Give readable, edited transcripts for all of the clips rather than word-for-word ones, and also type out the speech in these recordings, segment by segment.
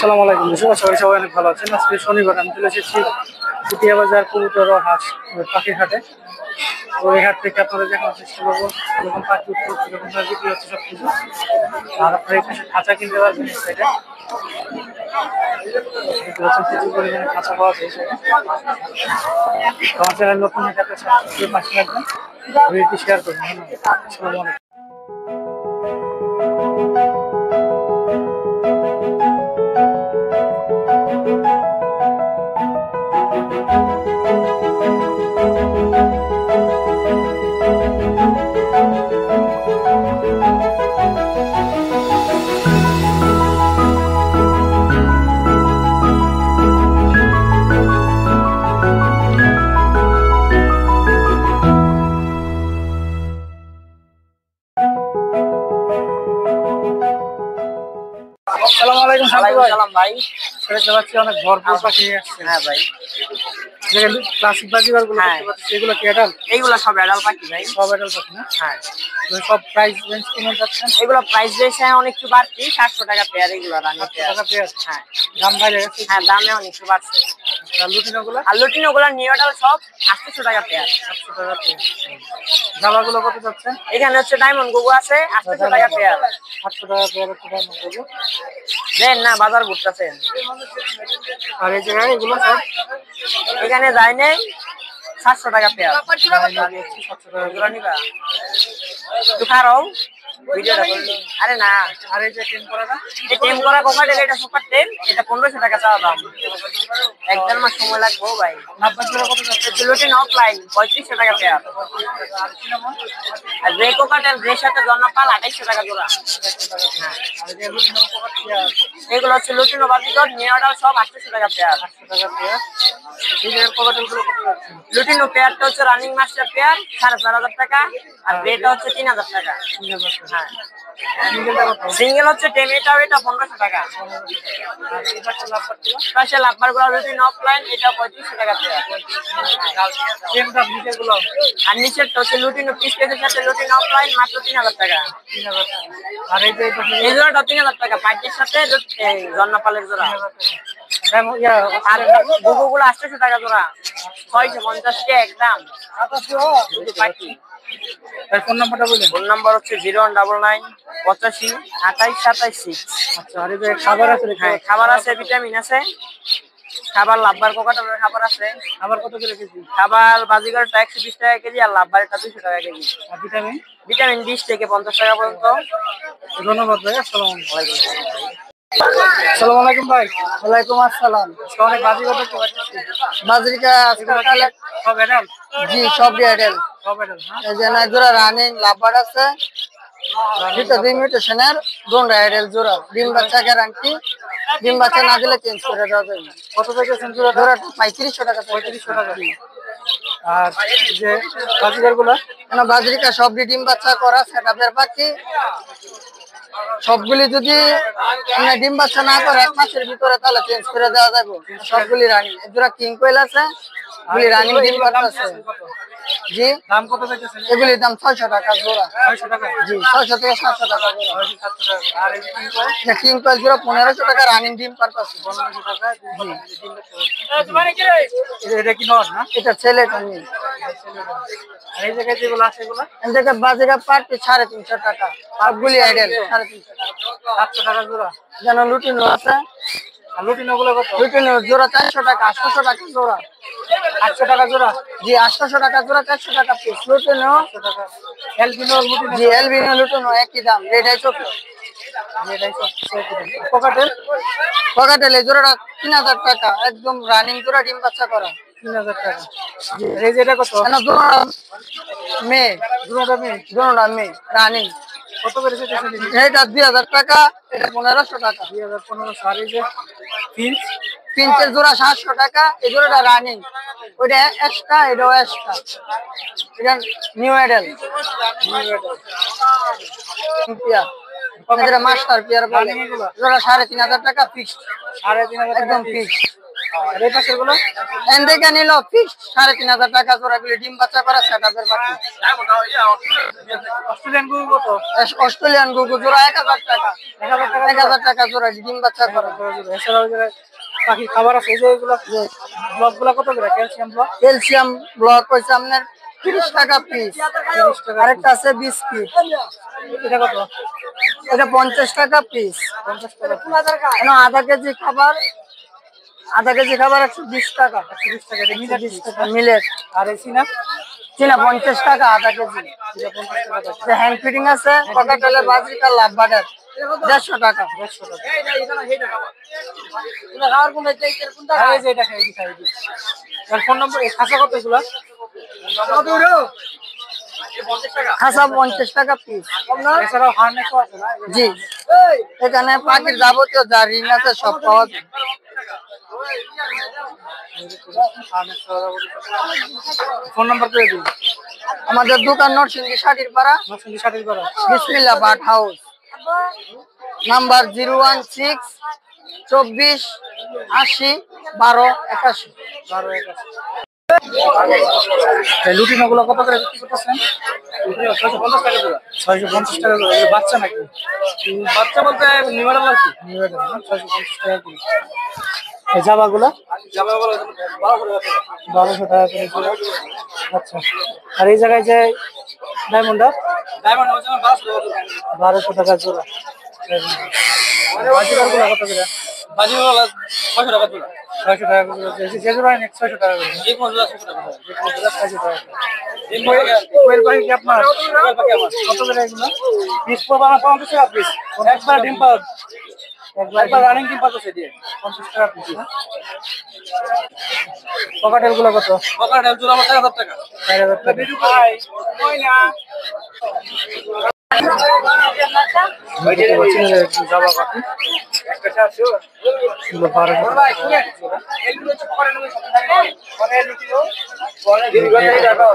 আসসালামু আলাইকুম। সবাই অনেক ভালো আছেন। আজকে শনিবার আমি চলে এসেছি পুটিয়া বাজার কবুতর ও হাঁস পাখির হাটে। তো এই হাট থেকে আপনারা দেখার চেষ্টা করবো এরকম পাখি উৎপত্তি এরকম বিক্রি হচ্ছে সব কিছু। আর আপনারা এই পাশে খাঁচা কিনতে পারবেন এই সাইডে। প্রচুর পরিমাণে খাঁচা পাওয়া যায় সেটা। আমার চ্যানেল নতুন হয়ে থাকলে সাবস্ক্রাইব পাশে রাখবেন, ভিডিওটি শেয়ার করবেন। আসসালামু আলাইকুম। আসসালামু আলাইকুম ভাই। দেখতে পাচ্ছি অনেক ভরপুর পাখি আসছে। হ্যাঁ ভাই, ক্লাসিক বাজিবার গুলো এগুলো কি অ্যাডাল্ট? এইগুলো সব অ্যাডাল্ট পাখি ভাই। সব অ্যাডাল্ট পাখি না? হ্যাঁ। সব প্রাইস রেঞ্জ কেমন যাচ্ছে? এগুলো প্রাইস রেঞ্জ অনেক একটু বাড়তি, 700 টাকা পেয়ার এগুলো রানি পেয়ার। হ্যাঁ, দাম বাইরে গেছে। হ্যাঁ, দামে অনেক একটু বাড়ছে। আর লুটিনোগুলো নিউ অ্যাডাল্ট সব 800 টাকা পেয়ার। 800 টাকা পেয়ার। জামাগুলো কত যাচ্ছে? এখানে হচ্ছে ডায়মন্ড গুগু আছে 800 টাকা পেয়ার। 800 টাকা পেয়ার হচ্ছে ডায়মন্ড গুগু। দেন না, বাজার ঘুরতেছেন। আর এই জায়গায় এগুলো সব এখানে যায় নেই 700 টাকা পেয়ার। 700 টাকা নিবা একটু খারাও ভিডিওটা করলো। আরে না, আর এই যে টেম করাটা, এই টেম করা কোকাটেল, এটা সুপার টেম, এটা 1500 টাকা চাওয়া দাম। 1-1.5 মাস সময় লাগবে ভাই। 90 টাকা কত যাচ্ছে? লুটিন অফলাইন 3500 টাকা পেয়ার। আর কি নাম? আর গ্রে কোকাটেল গ্রে সাথে জন্নপাল 2800 টাকা জোড়া। আর এই লুটিনো কত পেয়ার? এগুলো হচ্ছে লুটিনো বাজিকর নিউ অর্ডার সব 800 টাকা পেয়ার। 800 টাকা পেয়ার। এই যে কোকাটেল গুলো কত যাচ্ছে? লুটিনো পেয়ারটা হচ্ছে রানিং মাস্টার পেয়ার 4500 টাকা, আর গ্রেটা হচ্ছে 3000 টাকা। 3000 টাকা। হ্যাঁ, সিঙ্গেলটা কত? সিঙ্গেল হচ্ছে টেম, এটা 1500 টাকা। আর এই পাশে লাভবার গুলো? পাশে লাভবার গুলো লুটিনো অফলাইন, এটা 3500 টাকা পেয়ার। টেমটা নিচে গুলো? আর নিচেরটা হচ্ছে লুটিনো পিস কেসের সাথে লুটিনো অফলাইন মাত্র 3000 টাকা। 3000 টাকা। আর এই যে এই জোড়াটা 3000 টাকা, পাইটের সাথে জন্নপালের জোড়া। আর গুগুগুলো 800 টাকা জোড়া, 650 টাকা একদম। পাখি ফোন নাম্বারটা বলুন। ফোন নাম্বার হচ্ছে 0199 85 28 27 6। আচ্ছা, আর এই যে খাবার আছে? হ্যাঁ, খাবার আছে, ভিটামিন আছে, খাবার লাভবার কোকাটেলের খাবার আছে। খাবার কত করে কেজি? খাবার বাজিগরটা 120 টাকা কেজি, আর লাভবারটা 200 টাকা কেজি। আর ভিটামিন? ভিটামিন 20 থেকে 50 টাকা পর্যন্ত। ধন্যবাদ ভাই। আসসালামু আলাইকুম। আসসালামু আলাইকুম ভাই। ওয়ালাইকুম আসসালাম। অনেক বাজিগর দেখতে পাচ্ছি। বাজরিকা সব অ্যাডাল্ট? জি, সব ডিটেল। সব অ্যাডাল্ট না? এই যে না জোড়া রানিং লাভবার আছে, দুটো লিমিটেশনের দুটো আইডেল জোড়া। ডিম বাচ্চা গ্যারান্টি, ডিম বাচ্চা না দিলে চেঞ্জ করে দেওয়া যাবে। কত থেকে জোড়াটা? জোড়াটা 3500 টাকা। 3500 টাকা। আর যে বাজিগর গুলো? না, বাজরিকা সব ডিম বাচ্চা করা সেটআপের পাখি। সবগুলি যদি ডিম বাচ্চা না করে 1 মাসের ভিতরে, তাহলে চেঞ্জ করে দেওয়া যাবে। সবগুলি রানিং। জোড়া কিং কোয়েল আছে, এগুলি রানিং ডিম বাচ্চা আছে। জি, দাম কত চাইতেছেন? এগুলির দাম 600 টাকা জোড়া। 600 টাকা? জি, 600 থেকে 700 টাকা জোড়া। 700 টাকা। আর এই কিং কয়? কিং কোয়েল জোড়া 1500 টাকা রানিং ডিম পারপাস। 1500 টাকা। জি, এটা কি নর না? এটা ছেলেটা নেই। আর এই জায়গায় যেগুলো আছে এগুলো? এই জায়গায় বাজিকা পার্টি 350 টাকা, সবগুলি আইডেল 350 টাকা। 700 টাকা জোড়া। যেন লুটিনো আছে, আর লুটিনো গুলো কত? লুটিনো জোড়া 400 টাকা, 800 টাকা জোড়া। 800 টাকা জোড়া? জি, 800 টাকা জোড়া, 400 টাকা পিস। লুটিনো 800 টাকা। Albino lutino? জি, এলবিনো লুটিনো একই দাম, রেড আই চোখ। কোকাটেল? কোকাটেল এই জোড়াটা 3000 টাকা, একদম রানিং জোড়া, ডিম বাচ্চা করা। 3000 টাকা। এই যে এটা কত? জোড়া মেয়ে, জোড়াটা মেয়ে? জোড়াটা মেয়ে রানিং। কত করে চাইতেছেন? এটা 2000 টাকা, এটা 1500 টাকা। 2500। আর এই যে পিঞ্চ? পিঞ্চের জোড়া 700 টাকা, এই জোড়াটা রানিং। ওইটা এক্সট্রা, এটাও এক্সট্রা। এটা নিউ অ্যাডেল পিয়ার, এটা মাস্টার পিয়ার বলে। জোড়া 3500 টাকা ফিক্সড, 3500 একদম ফিক্সড। আর এই পাশের গুলো এন থেকে নিল ফিক্স 3500 টাকা জোড়া, গুলি ডিম বাচ্চা করা সেটআপের পাখি। অস্ট্রেলিয়ান গুলো কত? অস্ট্রেলিয়ান গুগু জোড়া 1000 টাকা। 1000 টাকা জোড়া ডিম বাচ্চা করা। এছাড়াও যে পাখি খাবার আছে, এই যে এগুলো ব্লক গুলো কত করে? ক্যালসিয়াম ব্লক, ক্যালসিয়াম ব্লক হইছে আপনার 30 টাকা পিস। 30 টাকা। আরেকটা আছে বিস্কিট, এটা কত? এটা 50 টাকা পিস। 50 টাকা। কেন আধা কেজি খাবার 120 টাকা। 120 টাকা। এটা মিলার 20 টাকা মিলেট। আর এই সিনা চীনা 50 টাকা আধা কেজি। এটা 50 টাকা। যে হ্যান্ড ফিটিং আছে কোকাটেলের বাজিকা লাভ বাটার 150 টাকা। 150 টাকা। আর এই যে এটা খাই দিই। আর ফোন নম্বর এই খাসা কত এগুলা? খাসা 50 টাকা পিস। এছাড়াও হার্নেসও আছে না? জি, এখানে পাখির যাবতীয় যা রিং আছে সব পাওয়া যায়। ফোন নাম্বার করে দিন। আমাদের দোকান নরসিংদী শাড়ির পাড়া, নরসিংদী শাড়ির পাড়া, বিসমিল্লাহ বাট হাউস, নাম্বার 016 24 80 12 81। 1281। লুটিনো গুলো কত করে বিক্রি করতেছেন? 650 টাকা করে। 650 টাকা করে। এগুলো বাচ্চা নাকি? বাচ্চা বলতে নিউরাল আর কি? নিউরাল না, 650 টাকা করে। এই জাবাগুলো? জাবাগুলো 1200 টাকা করে। আচ্ছা। আর এই জায়গায় যে ডায়মন্ড, ডায়মন্ড হচ্ছে 1200 টাকা জোড়া। বাজিকারগুলো কত করে? বাজিকারগুলো 600 টাকা জোড়া। 600 টাকা করে। যে জোড়া নেন 600 টাকা করে। যে কোন জোড়া 600 টাকা। যে কোন জোড়া 600 টাকা। কোয়েল পাখি কি আপনার? কোয়েল পাখি আমার। কত করে এগুলো? পিস পড়বে আমার 50 টাকা পিস। একবার ডিম পাড়, একবার রানিং ডিম পাড়ছে দিয়ে 50 টাকা পিস। পকাটেল গুলো কত? পকাটেল জোড়া আমার 4000 টাকা। 4000 টাকা। কই না জাবা পাখি একটা 400 কিলো 1200 ভাই শুনেন এগুলো হচ্ছে পরে নেব পরে নিও পরে দিন গলে যাবে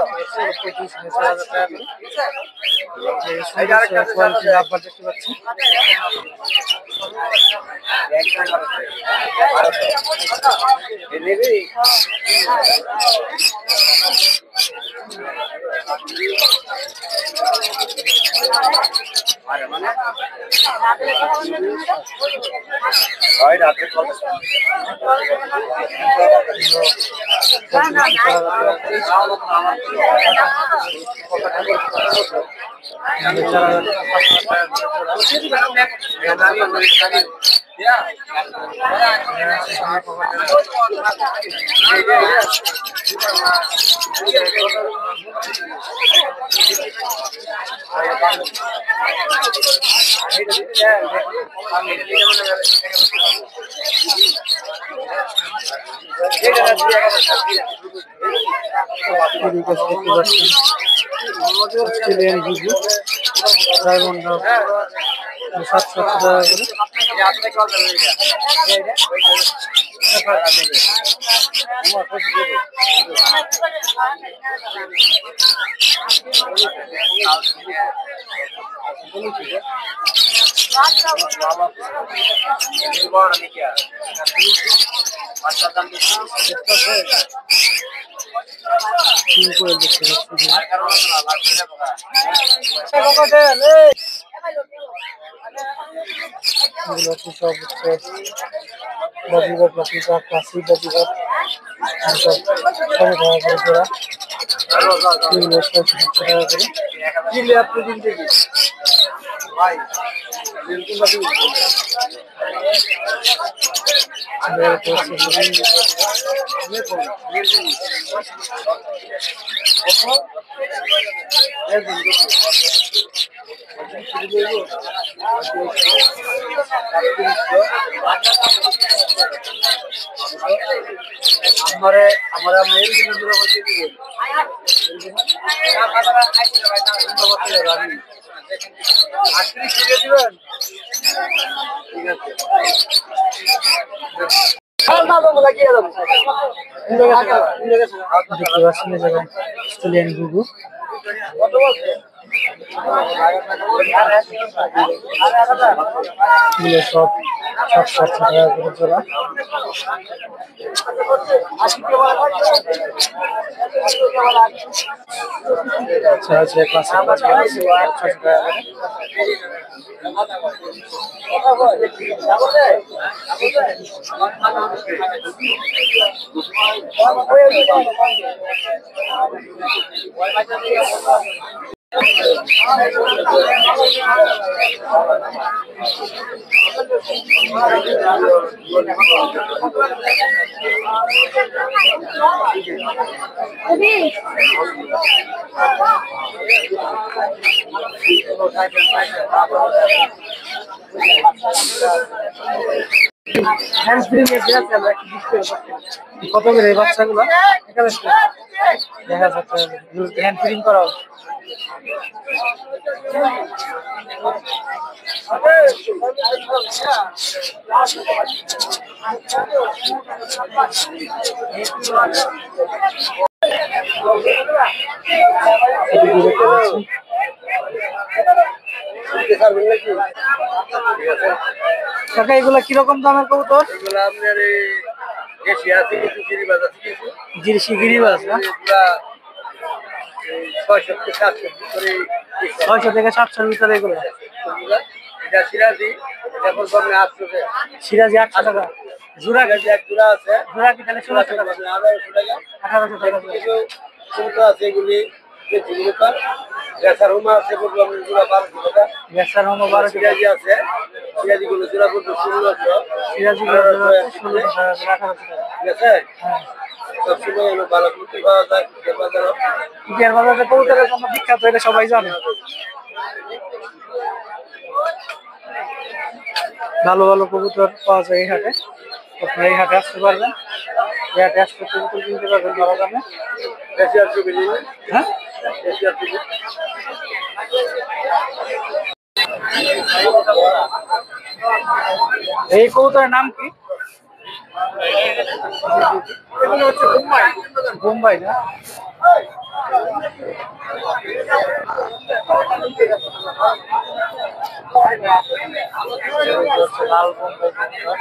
25000 টাকা এই আরেকটা কোয়ালিটি আবার দেখতে পাচ্ছি এই নেবে আরে মানে হয় রাতে কল অস্ট্রেলিয়ান ঘুঘু ডায়মন্ড 700 টাকা বাজিগর পাখিটা কাশি বাজিগর সব টাকা করে জোড়া এগুলো 600 টাকা করে কিনলে আপনি দিন থেকে ভাই বিলকুল বাকি আমারে আমরা মেল দিন দূর করতে দিব আটত্রিশ দিয়ে দিবেন ঠিক আছে অস্ট্রেলিয়ান ঘুঘু সব 700 টাকা করে জোড়া। আচ্ছা আছে ক্লাসিক মাছ 700 টাকা করে। কত করে এই বাচ্চাগুলো? দেখা যাচ্ছে হ্যান্ড ফিডিং করা হবে। কাকা এগুলা কিরকম দামের কবুতর? এগুলো আপনার দেশি আছে কিছু গিরিবাজ আছে কিছু জিরসি গিরিবাজ না? 600 থেকে 700 ভিতরে 600 থেকে 700 ভিতরে এগুলো। এটা সিরাজি, এটা বলবো আপনি 800 টাকা। সিরাজি 800 টাকা জোড়া। সিরাজি এক জোড়া আছে, জোড়া কি তাহলে 1600 টাকা? 1800 টাকা। 1800 টাকা। কিছু কবুতর আছে এগুলি কেজি কবুতর, রেসার হুমা আছে বলবো আপনি জোড়া 1200 টাকা। গ্যাসার হোম 1200 টাকা। সিরাজি আছে, সিরাজি গুলো জোড়া বলবো 1600। সিরাজি গুলো জোড়া 1600 টাকা 1800 টাকা। ঠিক আছে, হ্যাঁ। সবসময় এগুলো ভালো কবুতর পাওয়া যায় বাজারে। ইন্ডিয়ার বাজারে কবুতরের জন্য বিখ্যাত, এটা সবাই জানে। ভালো ভালো কবুতর পাওয়া যায় এই হাটে। আপনারা এই হাটে আসতে পারবেন, এই হাটে আসতে কবুতর কিনতে পারবেন ভালো দামে। এশিয়ার ছবি নিন, হ্যাঁ, এশিয়ার ছবি। এই কবুতরের নাম কি? বোম্বাই না? লাল বোম্বাই কবুতর।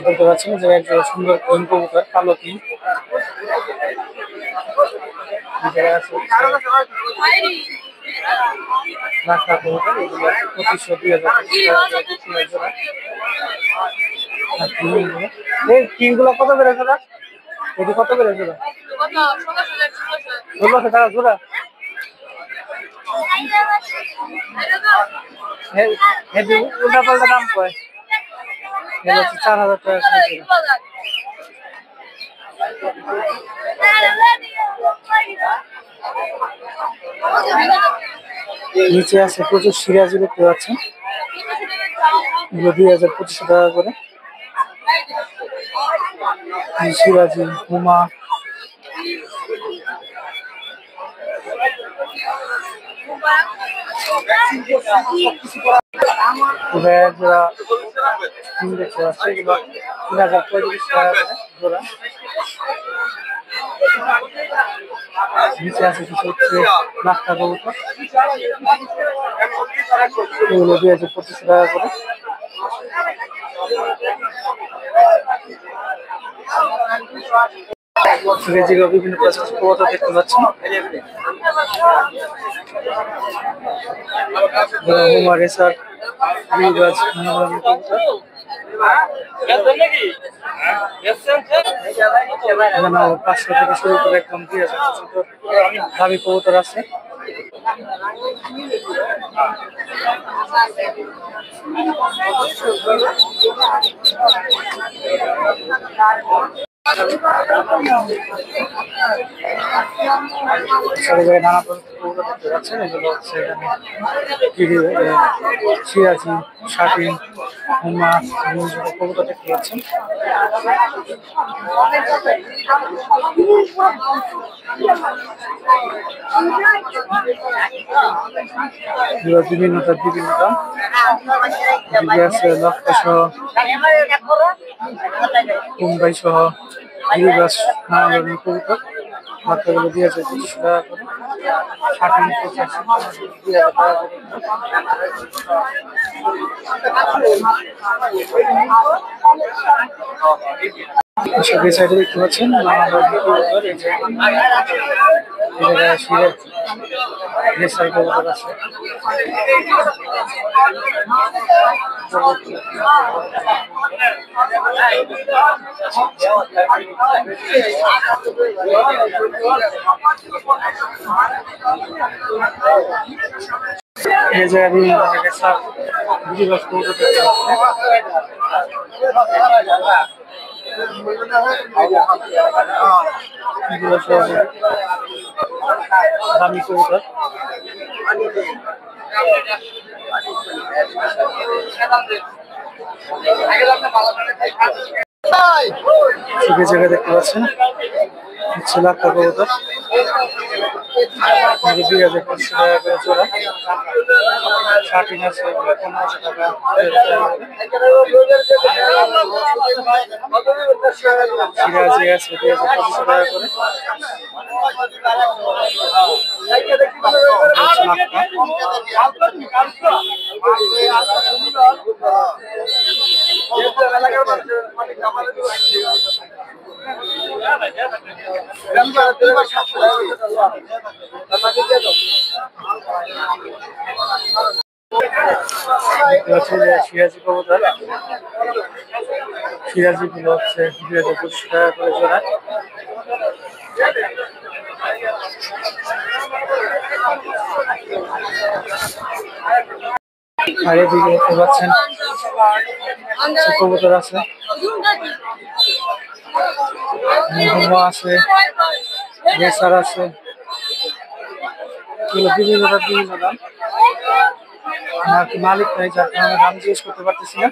দেখতে পাচ্ছেন যে একটা সুন্দর কিং কবুতর, কালো কিং। রাখা কবুতর এগুলো 2500 2000 এই কিং গুলো কত করে জোড়া? এটি কত করে জোড়া? 1600 টাকা জোড়া। উল্টা পাল্টা দাম কয়, 4000 টাকা। নিচে আছে প্রচুর সিরাজি দেখতে পাচ্ছেন, 2500 টাকা করে। সিরাজি, হুমা, জোড়া দেখতে পাচ্ছি, এগুলো 3035 টাকা করে জোড়া। নিচে আছে কিছু হচ্ছে নাস্তা কবুতর, এগুলো 2500 টাকা করে। বিভিন্ন কবুতর দেখতে পাচ্ছি। হুমা, রেসার, গিরিবাজ, কবুতর। এখানে 500 থেকে শুরু করে একদম 2000 পর্যন্ত দামি কবুতর আছে। সব জায়গায় নানা কবুতর দেখতে পাচ্ছেন, এগুলো হচ্ছে এখানে সিরাজি, শাটিন, হুমা, কবুতর দেখতে পাচ্ছেন। বিভিন্ন দাম, এদিকে আছে লক্ষ্য সহ, মুম্বাই সহ গিরিবাস, নানা ধরনের কবুতর। বাচ্চাগুলো দিয়েছে 2500 টাকা করে, 85, 2000 টাকা করে। সাথে সাইডে দেখতে পাচ্ছেন নানা ধরনের কবুতর, এই যে রেসার কবুতর আছে। এই জায়গায় বিভিন্ন ধরনের সাপ গিরিবাস কবুতর দেখতে পাচ্ছেন। দামি কবুতর, জায়গায় দেখতে পাচ্ছেন হচ্ছে লাক্কা কবুতর, 2500 টাকা করে জোড়া। শাটিন আছে 1500 টাকা। সিরাজি আছে 2500 টাকা করে। সিরাজি কবুতর, সিরাজি গুলো হচ্ছে 2500 টাকা করে জোড়া। আর এদিকে দেখতে পাচ্ছেন কবুতর আছে, আছে, রেসার আছে, বিভিন্ন দাম। আমার মালিক নাই, যার কারণে দাম জিজ্ঞেস করতে পারতেছি না।